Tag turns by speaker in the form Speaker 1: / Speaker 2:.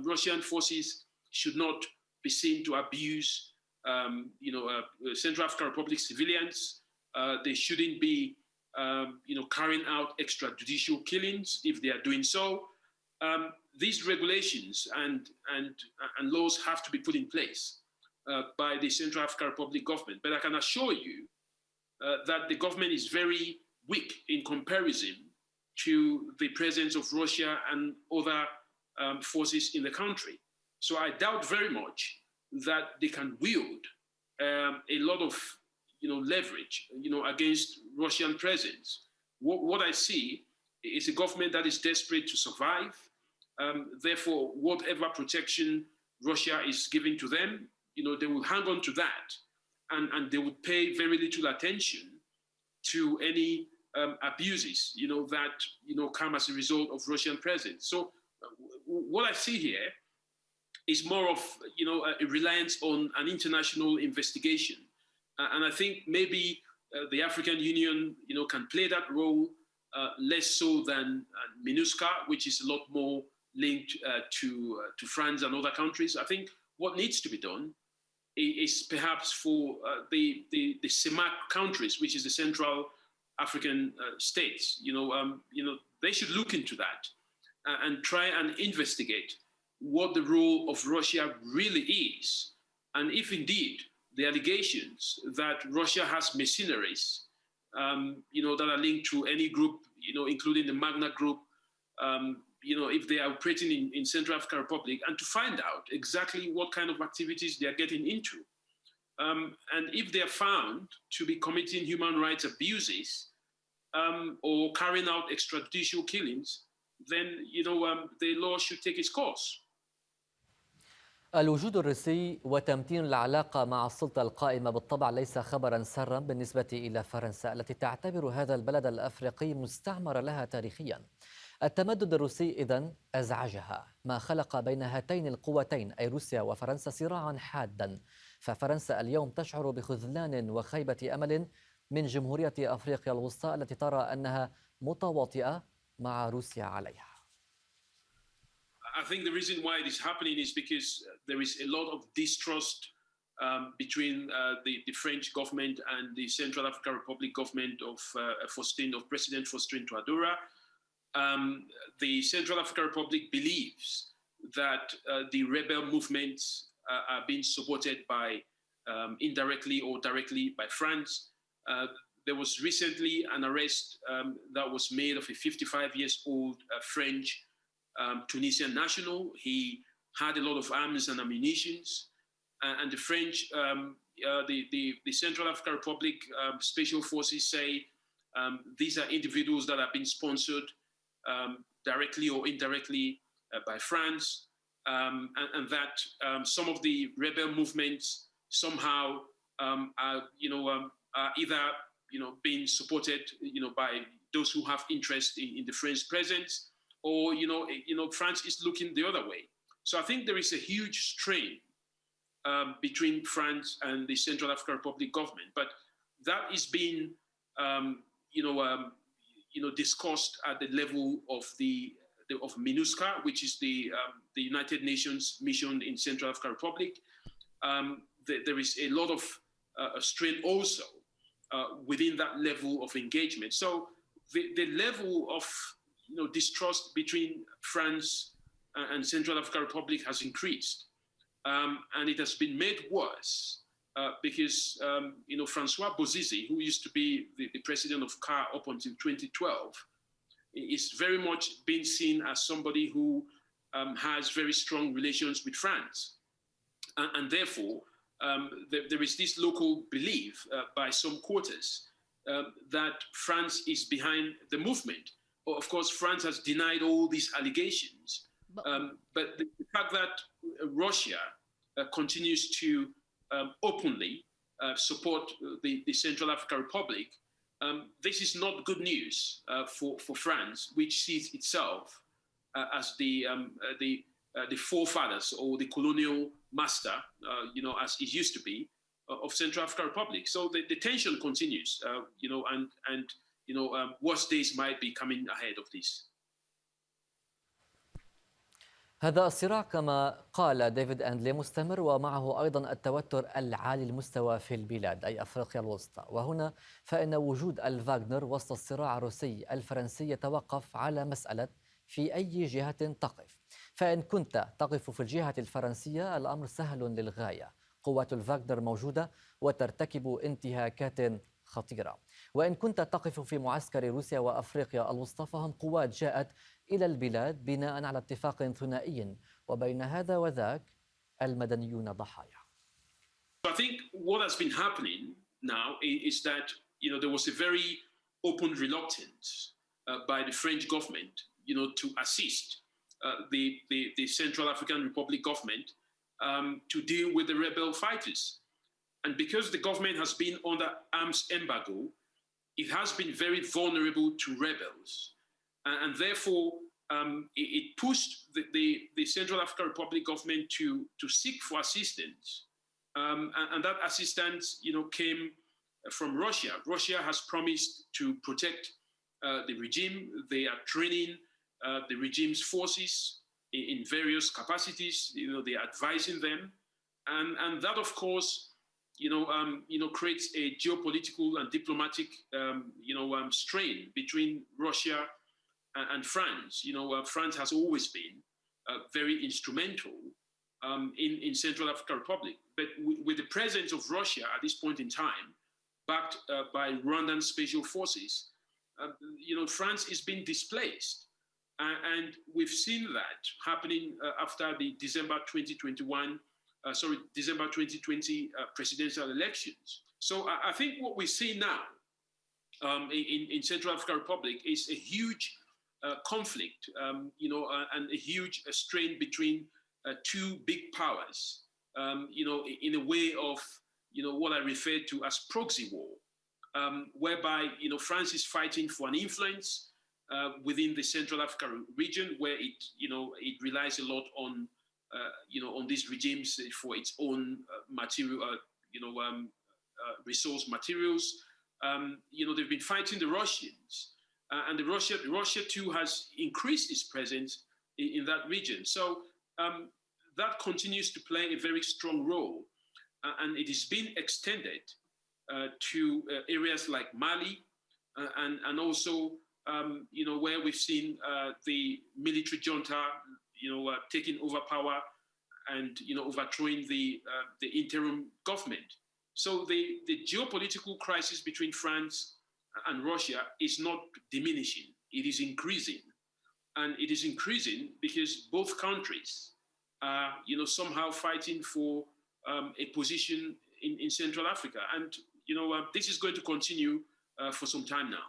Speaker 1: Russian forces should not be seen to abuse, Central African Republic civilians. They shouldn't be, carrying out extrajudicial killings if they are doing so. These regulations and laws have to be put in place by the Central African Republic government. But I can assure you that the government is very weak in comparison to the presence of Russia and other forces in the country. So I doubt very much that they can wield a lot of leverage against Russian presence. What I see is a government that is desperate to survive. Therefore, whatever protection Russia is giving to them, they will hang on to that, and they would pay very little attention to any abuses, that come as a result of Russian presence. So, what I see here is more of a reliance on an international investigation, and I think maybe the African Union, can play that role less so than MINUSCA, which is a lot more linked to France and other countries. I think what needs to be done is perhaps for the CEMAC countries, which is the Central African states. They should look into that and try and investigate what the role of Russia really is, and if indeed the allegations that Russia has mercenaries, that are linked to any group, including the Magna Group, if they are operating in Central African Republic, and to find out exactly what kind of activities they are getting into. And if they are found to be committing human rights abuses or carrying out extrajudicial killings, then, the law should take its course.
Speaker 2: الوجود الروسي وتمتين العلاقة مع السلطة القائمة بالطبع ليس خبرا سرا بالنسبة إلى فرنسا التي تعتبر هذا البلد الأفريقي مستعمر لها تاريخيا. التمدد الروسي إذن أزعجها، ما خلق بين هاتين القوتين أي روسيا وفرنسا صراعا حادا. ففرنسا اليوم تشعر بخذلان وخيبة أمل من جمهورية أفريقيا الوسطى التي ترى أنها متواطئة مع روسيا عليها.
Speaker 1: I think the reason why it is happening is because there is a lot of distrust between the French government and the Central African Republic government of President Faustin Touadéra. The Central African Republic believes that the rebel movements are being supported by indirectly or directly by France. There was recently an arrest that was made of a 55-year-old French Tunisian national. He had a lot of arms and ammunition, and the French, the Central African Republic special forces say these are individuals that have been sponsored directly or indirectly by France, and that some of the rebel movements somehow are either being supported by those who have interest in the French presence, or France is looking the other way. So I think there is a huge strain between France and the Central African Republic government, but that is being discussed at the level of of MINUSCA, which is the United Nations mission in Central African Republic. There is a lot of strain also within that level of engagement. So the level of distrust between France and Central African Republic has increased, and it has been made worse because Francois Bozize, who used to be the president of CAR up until 2012, is very much being seen as somebody who has very strong relations with France, and therefore there is this local belief by some quarters that France is behind the movement. Of course, France has denied all these allegations, but the fact that Russia continues to openly support the Central African Republic, this is not good news for France, which sees itself as the forefathers or the colonial master, as it used to be, of Central African Republic. So the tension continues, and worse days might be coming ahead of this.
Speaker 2: هذا الصراع كما قال ديفيد أندلي مستمر، ومعه أيضا التوتر العالي المستوى في البلاد أي أفريقيا الوسطى. وهنا فإن وجود الفاغنر وسط الصراع الروسي الفرنسي يتوقف على مسألة في أي جهة تقف. فإن كنت تقف في الجهة الفرنسية الأمر سهل للغاية، قوات الفاغنر موجودة وترتكب انتهاكات خطيرة. وإن كنت تقف في معسكر روسيا وأفريقيا الوسطى فهم قوات جاءت إلى البلاد بناء على اتفاق ثنائي، وبين هذا وذاك المدنيون ضحايا.
Speaker 1: I think what has been happening now is that there was a very open reluctance by the French government to assist the Central African Republic government to deal with the rebel fighters. And because the government has been under arms embargo, it has been very vulnerable to rebels. And therefore, it pushed the Central African Republic government to seek for assistance. And that assistance, came from Russia. Russia has promised to protect the regime. They are training the regime's forces in various capacities. They are advising them. And that, of course, creates a geopolitical and diplomatic, strain between Russia and France. France has always been very instrumental in Central African Republic. But with the presence of Russia at this point in time, backed by Rwandan special forces, France is being displaced. And we've seen that happening after the December 2020 presidential elections. So I think what we see now in Central African Republic is a huge conflict, and a huge strain between two big powers, in a way of, what I refer to as proxy war, whereby, France is fighting for an influence within the Central African region, where it relies a lot on these regimes for its own material, resource materials. They've been fighting the Russians, and Russia too has increased its presence in that region. So that continues to play a very strong role, and it is being extended to areas like Mali, and also where we've seen the military junta taking over power and overthrowing the interim government. So the geopolitical crisis between France and Russia is not diminishing; it is increasing, and it is increasing because both countries are somehow fighting for a position in Central Africa, and this is going to continue for some time now.